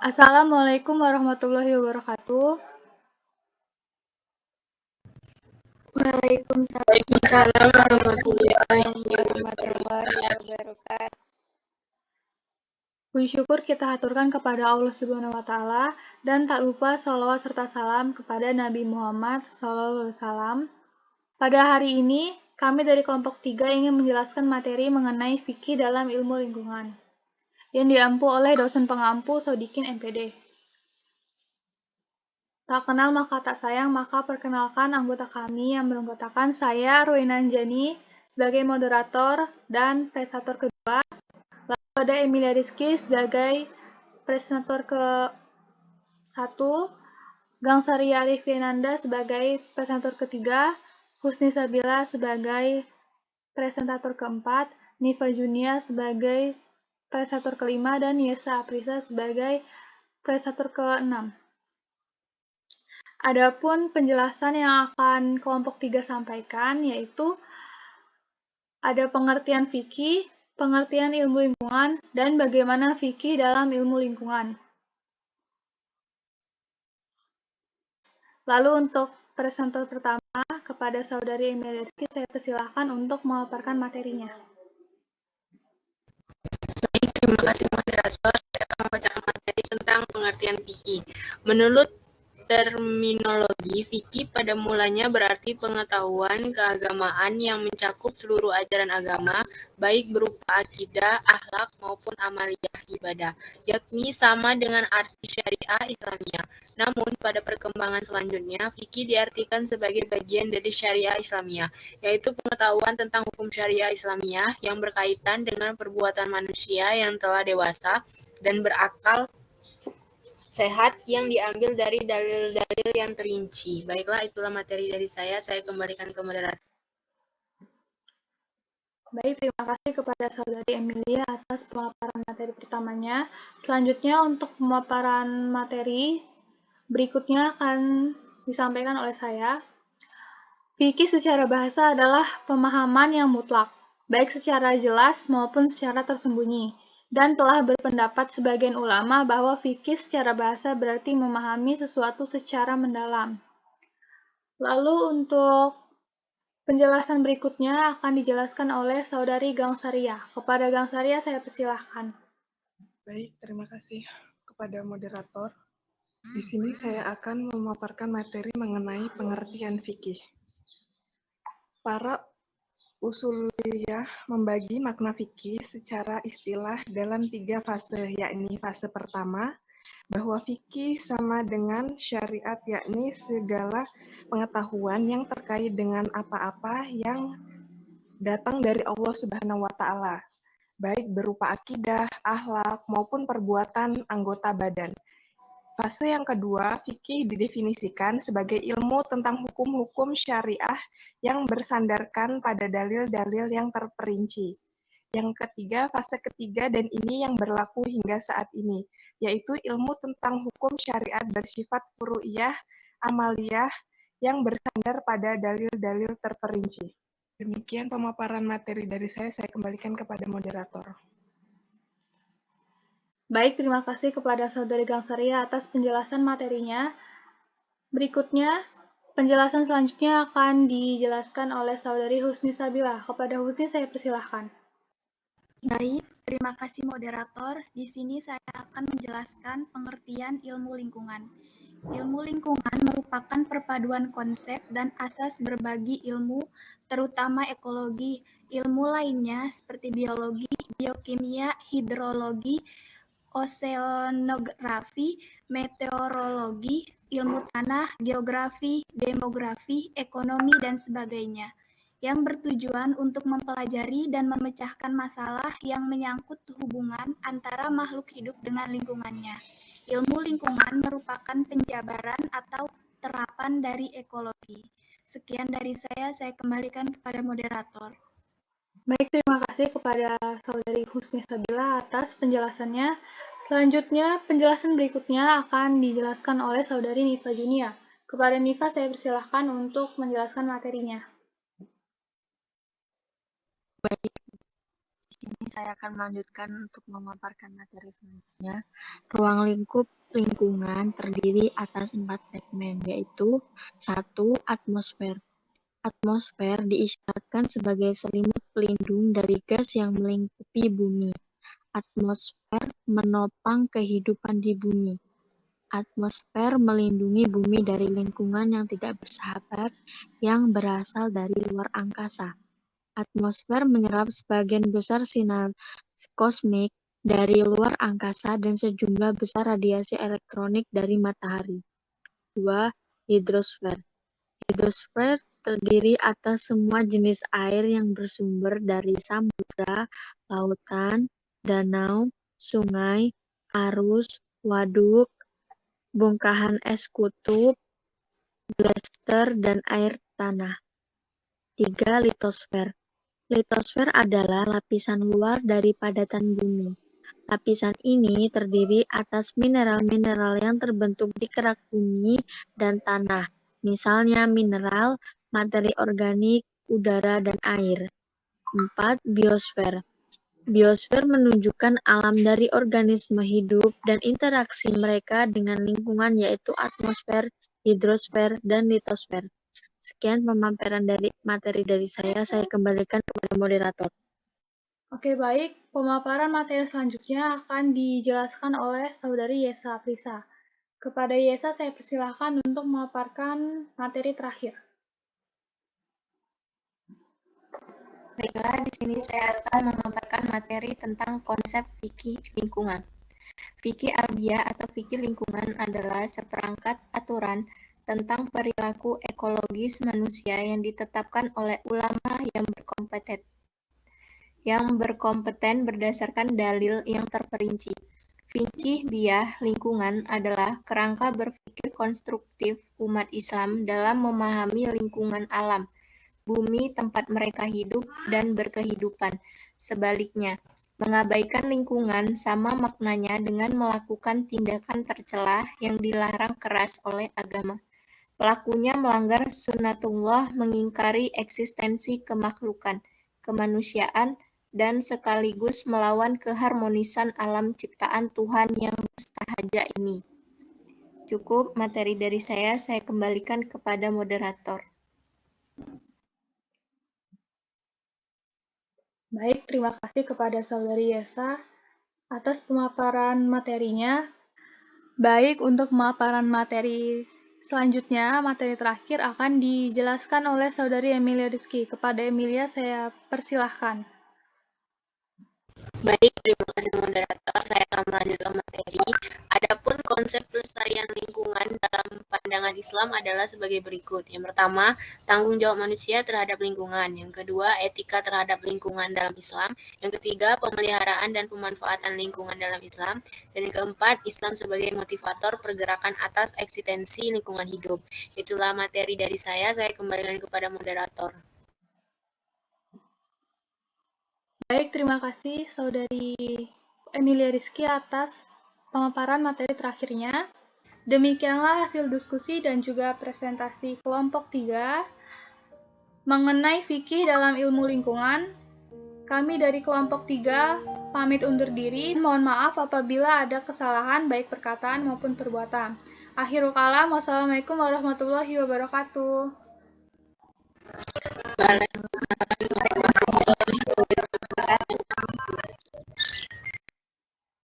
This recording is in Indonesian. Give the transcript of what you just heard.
Assalamualaikum warahmatullahi wabarakatuh. Waalaikumsalam warahmatullahi wabarakatuh. Puji syukur kita haturkan kepada Allah Subhanahu wa Ta'ala, dan tak lupa sholawat serta salam kepada Nabi Muhammad SAW. Pada hari ini, kami dari kelompok 3 ingin menjelaskan materi mengenai fikih dalam ilmu lingkungan yang diampu oleh dosen pengampu Sodikin MPD. Tak kenal maka tak sayang, maka perkenalkan anggota kami yang beranggotakan saya, Ruina Anjani, sebagai moderator dan presentator kedua. Lalu ada Emilia Rizky sebagai presentator ke-1, Gangsari Arifinanda sebagai presentator ketiga, Husni Sabila sebagai presentator keempat, Niva Junia sebagai presentator kelima, dan Yesa Aprisa sebagai presentator ke-6. Adapun penjelasan yang akan kelompok 3 sampaikan yaitu ada pengertian fikih, pengertian ilmu lingkungan, dan bagaimana fikih dalam ilmu lingkungan. Lalu untuk presentator pertama, kepada saudari Emilia Rizky, saya persilahkan untuk memaparkan materinya. Baik, terima kasih moderator. Saya akan membacakan materi tentang pengertian fikih. Menurut terminologi, fikih pada mulanya berarti pengetahuan keagamaan yang mencakup seluruh ajaran agama, baik berupa akidah, akhlak, maupun amaliyah ibadah, yakni sama dengan arti syariah Islamiyah. Namun, pada perkembangan selanjutnya, fikih diartikan sebagai bagian dari syariah Islamiyah, yaitu pengetahuan tentang hukum syariah Islamiyah yang berkaitan dengan perbuatan manusia yang telah dewasa dan berakal sehat yang diambil dari dalil-dalil yang terinci. Baiklah, itulah materi dari saya kembalikan ke moderator. Baik, terima kasih kepada saudari Emilia atas pemaparan materi pertamanya. Selanjutnya untuk pemaparan materi berikutnya akan disampaikan oleh saya. Fikih secara bahasa adalah pemahaman yang mutlak, baik secara jelas maupun secara tersembunyi, dan telah berpendapat sebagian ulama bahwa fikih secara bahasa berarti memahami sesuatu secara mendalam. Lalu untuk penjelasan berikutnya akan dijelaskan oleh saudari Gangsaria. Kepada Gangsaria saya persilahkan. Baik, terima kasih kepada moderator. Di sini saya akan memaparkan materi mengenai pengertian fikih. Para usuliyah membagi makna fikih secara istilah dalam 3 fase, yakni fase pertama, bahwa fikih sama dengan syariat, yakni segala pengetahuan yang terkait dengan apa-apa yang datang dari Allah Subhanahu wa Ta'ala, baik berupa akidah, akhlak, maupun perbuatan anggota badan. Fase yang kedua, fikih didefinisikan sebagai ilmu tentang hukum-hukum syariah yang bersandarkan pada dalil-dalil yang terperinci. Yang ketiga, fase ketiga, dan ini yang berlaku hingga saat ini, yaitu ilmu tentang hukum syariat bersifat furu'iyah, amaliyah, yang bersandar pada dalil-dalil terperinci. Demikian pemaparan materi dari saya kembalikan kepada moderator. Baik, terima kasih kepada saudari Gangsaria atas penjelasan materinya. Berikutnya, penjelasan selanjutnya akan dijelaskan oleh saudari Husni Sabila. Kepada Husni saya persilahkan. Baik, terima kasih moderator. Di sini saya akan menjelaskan pengertian ilmu lingkungan. Ilmu lingkungan merupakan perpaduan konsep dan asas berbagi ilmu, terutama ekologi. Ilmu lainnya seperti biologi, biokimia, hidrologi, oseanografi, meteorologi, ilmu tanah, geografi, demografi, ekonomi, dan sebagainya, yang bertujuan untuk mempelajari dan memecahkan masalah yang menyangkut hubungan antara makhluk hidup dengan lingkungannya. Ilmu lingkungan merupakan penjabaran atau terapan dari ekologi. Sekian dari saya kembalikan kepada moderator. Baik, terima kasih kepada saudari Husni Sabila atas penjelasannya. Selanjutnya, penjelasan berikutnya akan dijelaskan oleh saudari Niva Junia. Kepada Niva saya persilahkan untuk menjelaskan materinya. Baik, di sini saya akan melanjutkan untuk memaparkan materi selanjutnya. Ruang lingkup lingkungan terdiri atas 4 segmen, yaitu 1. Atmosfer. Atmosfer diisyaratkan sebagai selimut pelindung dari gas yang melingkupi bumi. Atmosfer menopang kehidupan di bumi. Atmosfer melindungi bumi dari lingkungan yang tidak bersahabat yang berasal dari luar angkasa. Atmosfer menyerap sebagian besar sinar kosmik dari luar angkasa dan sejumlah besar radiasi elektronik dari matahari. 2. Hidrosfer. Hidrosfer terdiri atas semua jenis air yang bersumber dari samudra, lautan, danau, sungai, arus, waduk, bongkahan es kutub, glacier, dan air tanah. 3. Litosfer. Litosfer adalah lapisan luar dari padatan bumi. Lapisan ini terdiri atas mineral-mineral yang terbentuk di kerak bumi dan tanah, misalnya mineral, materi organik, udara, dan air. 4. Biosfer. Biosfer menunjukkan alam dari organisme hidup dan interaksi mereka dengan lingkungan, yaitu atmosfer, hidrosfer, dan litosfer. Sekian pemaparan dari materi dari saya kembalikan kepada moderator. Oke, baik. Pemaparan materi selanjutnya akan dijelaskan oleh Saudari Yesa Aprisa. Kepada Yesa, saya persilahkan untuk memaparkan materi terakhir. Baiklah, di sini saya akan memaparkan materi tentang konsep fikih lingkungan. Fikih Arbiyah atau fikih lingkungan adalah seperangkat aturan tentang perilaku ekologis manusia yang ditetapkan oleh ulama yang berkompeten berdasarkan dalil yang terperinci. Fikih biyah lingkungan adalah kerangka berpikir konstruktif umat Islam dalam memahami lingkungan alam, bumi tempat mereka hidup dan berkehidupan. Sebaliknya, mengabaikan lingkungan sama maknanya dengan melakukan tindakan tercela yang dilarang keras oleh agama. Pelakunya melanggar sunnatullah, mengingkari eksistensi kemakhlukan, kemanusiaan, dan sekaligus melawan keharmonisan alam ciptaan Tuhan yang bersahaja ini. Cukup materi dari saya kembalikan kepada moderator. Baik, terima kasih kepada Saudari Yesa atas pemaparan materinya. Baik, untuk pemaparan materi selanjutnya, materi terakhir akan dijelaskan oleh Saudari Emilia Rizky. Kepada Emilia, saya persilahkan. Baik, terima kasih moderator. Saya akan melanjutkan materi. Adapun konsep pelestarian lingkungan dalam pandangan Islam adalah sebagai berikut. Yang pertama, tanggung jawab manusia terhadap lingkungan. Yang kedua, etika terhadap lingkungan dalam Islam. Yang ketiga, pemeliharaan dan pemanfaatan lingkungan dalam Islam. Dan yang keempat, Islam sebagai motivator pergerakan atas eksistensi lingkungan hidup. Itulah materi dari saya kembalikan kepada moderator. Baik, terima kasih Saudari Emilia Rizky atas pemaparan materi terakhirnya. Demikianlah hasil diskusi dan juga presentasi kelompok 3 mengenai fikih dalam ilmu lingkungan. Kami dari kelompok 3 pamit undur diri. Mohon maaf apabila ada kesalahan baik perkataan maupun perbuatan. Akhirul kalam, wassalamualaikum warahmatullahi wabarakatuh. Waalaikumsalam